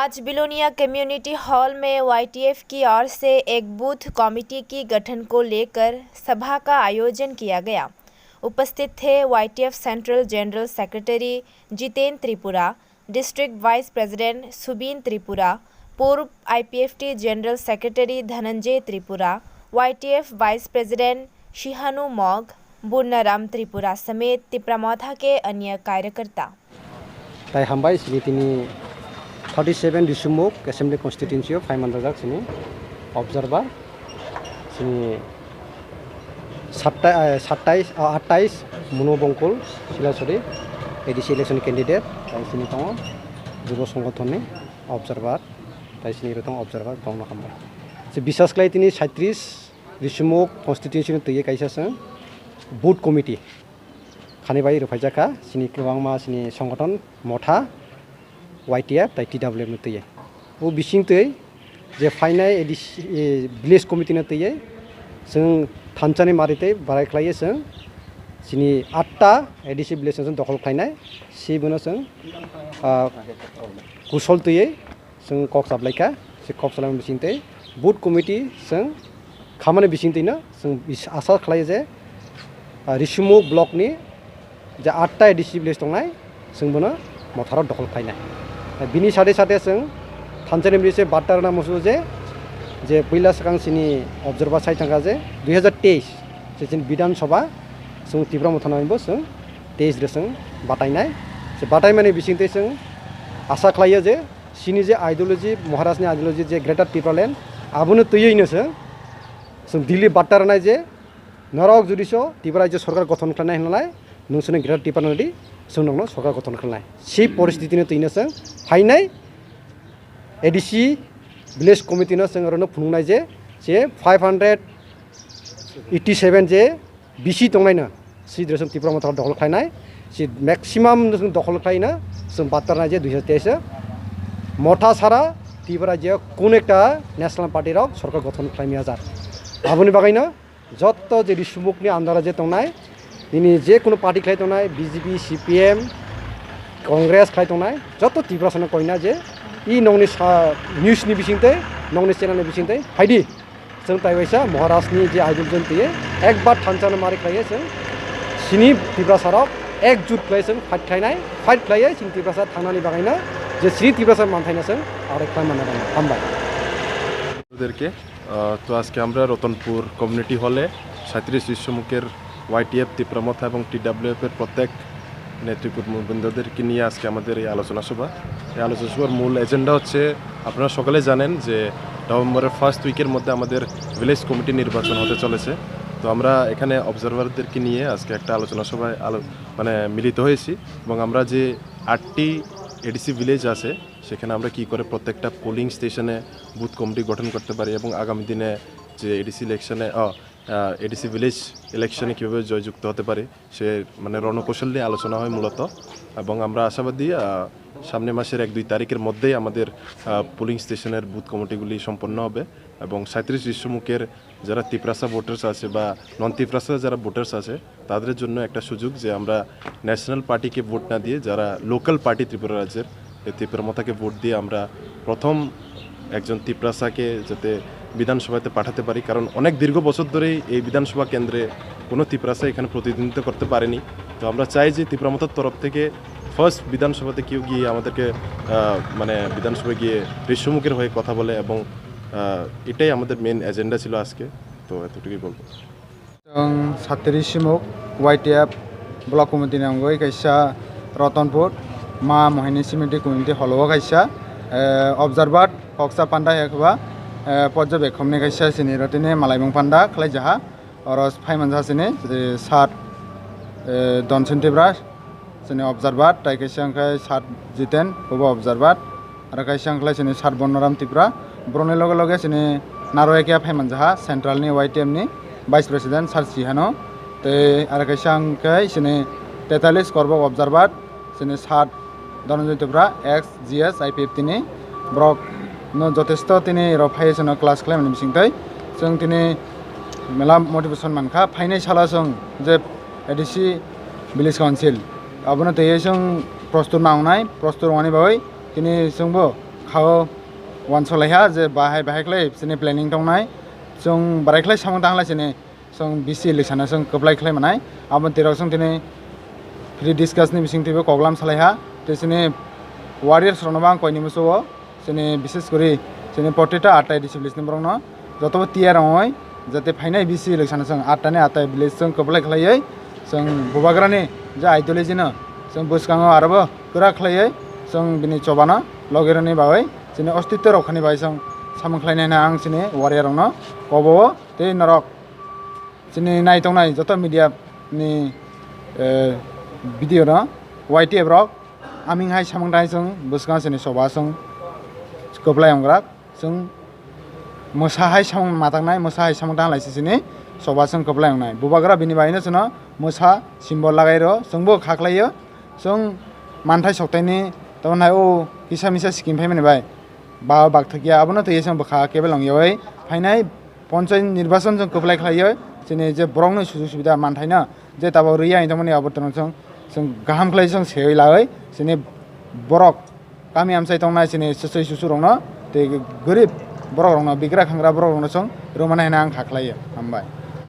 आज Belonia community hall में YTF की ओर से एक बूथ कमेटी की गठन को लेकर सभा का आयोजन किया गया। उपस्थित थे YTF central general secretary Jitendra Tripura, district vice president Subin Tripura, पूर्व IPFT general secretary Dhananjay Tripura, YTF vice president Shihanu Mog, Burnaram Tripura समेत तिप्रामोथा के अन्य कार्यकर्ता। 37 Disumuk Assembly Constituency of 500 sini observer sini 28 Monobongkol Silasori ADC election candidate tai sini tongo Jubo Songgothoni observer tai sini rotong observer tongno khamba se bisas klai tini 37 Disumuk constituency teye kaisa sang board committee khani bai rofajaka sini kwangma sini songgothon motha YTF tai TWM nutuye o bising tei je fainai village committee nutuye जों थानसानि मारिते बाराय खालायो जों सिनि 8टा ADC village जों दखल खालायनाय सिबोनो जों कुशल तयै जों कक साबलायका से कक सालाम बिसिंते बुथ कमिटि जों खामानि बिसिंतेनो जों आसा खालायो जे रिसुमु ब्लकनि जे 8टा ADC village दंनाय जों बोनो मथाराव दखल खालायनाय बिनि साथे साथे जों थानसानि बिसे बाटारना मसु जे पहिला सिगां सिनि अबजार्भार साइ थांगा जे 2023 जे विधानसभा जों तिब्रा मथानानैबो जों 23 जों बाटायनाय जे बाटायमाने बिसिंते जों आसा खालायो जे सिनि जे आइडियोलॉजी महाराजनि आइडियोलॉजी जे ग्रेटर त्रिपुरालेण्ड आबुनो तैयैनो जों दिल्ली बाटारनाय जे नरक जुदिस त्रिपुरा जे सरकार गठन खालामनाय होननाय नोंसोरनि ग्रेटर त्रिपुरानि जों नंनो सरकार गठन खालामनाय सि परिस्थितिनो तैनो जों फायनाय ADC village committee no संगरनो फुंनाय जे 587 जे BC दंनायनो सि द्रेसम त्रिपुरा मथार दखल खायनाय सि मैक्सिमाम जों दखल खायना जों बाटारनाय जे 2023 मथा सारा त्रिपुरा जे कोन एकटा नेशनल पार्टी रक सरकार गठन खालामि आजार आबुनि बागैनो जत्त जे रिसुमुकनि आन्दारा जे दंनाय दिनि जे कोनो पार्टी खाय दंनाय BJP CPM कांग्रेस खाय दंनाय जत्त त्रिपुरा सन कइना जे इ नंनि न्यूज नि बिसिंते नंनि चैनल नि बिसिंते फाइदि जों ताइबायसा महाराजनि जे आइडियोलॉजी तये एक बार थानसानो मारि खायो जों सिनि त्रिपुरा साराव एकजुट खाय जों फाइट खालायो सिनि त्रिपुरा सार थांनानि बागायना जे सिनि त्रिपुरा सार मानथायना जों आरो खालामना दं हामबाय ওদেরকে তো আজকে আমরা রতনপুর কমিউনিটি হলে 37 শিশুমুখের YTF তিপ্রামথা এবং TWF এর প্রত্যেক নেতৃবৃন্দদেরকে নিয়ে আজকে আমাদের এই আলোচনা সভা মূল এজেন্ডা হচ্ছে আপনারা সকলে জানেন যে নভেম্বরের ফার্স্ট উইকের মধ্যে আমাদের ভিলেজ কমিটি নির্বাচন হতে চলেছে তো আমরা এখানে অবজারভারদেরকে নিয়ে আজকে একটা আলোচনা সভায় মিলিত হয়েছি এবং আমরা যে 8টি ADC ভিলেজ আছে সেখানে আমরা কি করে প্রত্যেকটা পোলিং স্টেশনে বুথ কমিটি গঠন করতে পারি এবং আগামী দিনে যে ADC ভিলেজ ইলেকশনে কীভাবে জয়যুক্ত হতে পারে সে রণকৌশল নিয়ে আলোচনা হয় মূলত এবং আমরা আশাবাদী সামনে মাসের 1-2 তারিখের মধ্যেই আমাদের পোলিং স্টেশনের বুথ কমিটিগুলি সম্পন্ন হবে এবং 37 শিশুমুখের যারা তিপ্রাসা ভোটার্স আছে বা নন তিপ্রাসা যারা ভোটার্স আছে তাদের জন্য একটা সুযোগ যে আমরা ন্যাশনাল পার্টিকে ভোট না দিয়ে যারা লোকাল পার্টি ত্রিপুরা রাজ্যের এই তিপ্রামথাকে ভোট দিয়ে আমরা প্রথম একজন তিপ্রাসাকে যাতে বিধানসভাতে পাঠাতে পারি কারণ অনেক দীর্ঘ বছর ধরেই এই বিধানসভা কেন্দ্রে কোনো তিপ্রাসা এখানে প্রতিনিধিত্ব করতে পারেনি তো আমরা চাই যে তিপ্রামথার তরফ থেকে ফার্স্ট বিধানসভাতে কেউ গিয়ে আমাদেরকে বিধানসভায় গিয়ে ঋষ্যমুখের হয়ে কথা বলে এবং এটাই আমাদের মেন এজেন্ডা ছিল আজকে তো এতটুকুই বলবো সাতরিশিমুখ YTF ব্লক কমিটিनि अंगै कायसा रतनपुर मा महिनी सिमेन्ट कमिटि हलवा कायसा अबजार्भार कक्सा पान्डा हेखबा पर्यवेक्षकनि कायसा सिनि रतिने मालायमं पान्डा खालायजाहा अरस फाइमानजा सिनि 7 दनसिन्तिब्रा सिनि अबजार्भार ताइ कायसा अंखाय 7 जितेन बबा अबजार्भार आरो कायसा अंखाय सिनि 7 बनराम तिब्रा ब्रने लगे लगे सिनि नारयकिया फाइमानजाहा सेन्ट्रलनि YTF नि वाइस प्रेसिडेंट सार सिहानो ते आरो कायसा अंखाय सिनि 43 करबा अबजार्भार सिनि 7 धनंजय तिब्रा एक्स GS IPFT नि ब्रक नो जथेष्ट तिनि रफायसन क्लास खालामनाय बिसिंथाय जों तिनि मेला मोटिवेशन मानखा फाइनाय साला जों जे ADC ভিলেজ কাউন্সিল আবনো তৈরি जों प्रस्तुत मावनाय प्रस्तुत मावनाय बावै तिनि जोंबो खाओ वन सोलायहा जे बाहायख्लाय बिसोरनि प्लेनिं दंनाय जों बारायख्लाय सामों दांलाय सिनि जों बिसि इलेक्शना जों कबलायख्लाय मानाय आबो तेराव जों दिनै फ्रि डिस्कासनि बिसिंथिबो कग्लाम सालायहा बिसोरनि वारियार्स रनबा आं कयनि मोसौ जोंनि बिसेस करि जोंनि प्रतेकटा आटटा डिसिप्लिन ब्रंनो जतबो टियार रङै जाते फाइनाय बिसि इलेक्शना जों आटटानि आटटा विलेज जों कबलायख्लायै जों बुबाग्रानि जे आइडियोलजिनो जों बुसखाङो आरोबो गोरा ख्लायै जों बिनि चबानो लगेरनि बागै जोंनि अस्तित्व रखानि बागै जों सामख्लायनायना आं जोंनि वारियारनो कबो ते नरक जोंनि नायथावनाय जत मिडियानि भिडिअ न YTF रक आमिंहाय सामंदाय जों बुसखां जोंनि सभा जों कबलायंग्रा जों मोसाहाय सामं मातांनाय मोसाहाय सामंदां लाइसिनि सभा जों कबलायंनाय बुबाग्रा बिनि बागैनो जोंनो मोसा सिम्बल लागायरो जोंबो खाख्लायो जों मानथाय सप्ताहनि तनाय ओ किसा मिसा स्किम फायमाय बा बागथकिया आबोनो तैयो जों बखा केबल लंयय फायनाय पन्चायत निर्वाचन जों कबलायख्लायो जोंनि जे ब्रंनि सुजुग सुबिदा मानथायना जे ताबो रैया हिनजावमोननि आबोतन जों गाहाम खालाय जों सेयै लागै जोंनि बरक गामि आमसाय दंनाय जोंनि सुसै सुसुरंनो ते गोरिब बरक रंनो बिग्रा खांग्रा बरक रंनो जों रमानायना आं खाख्लायो हामबाय।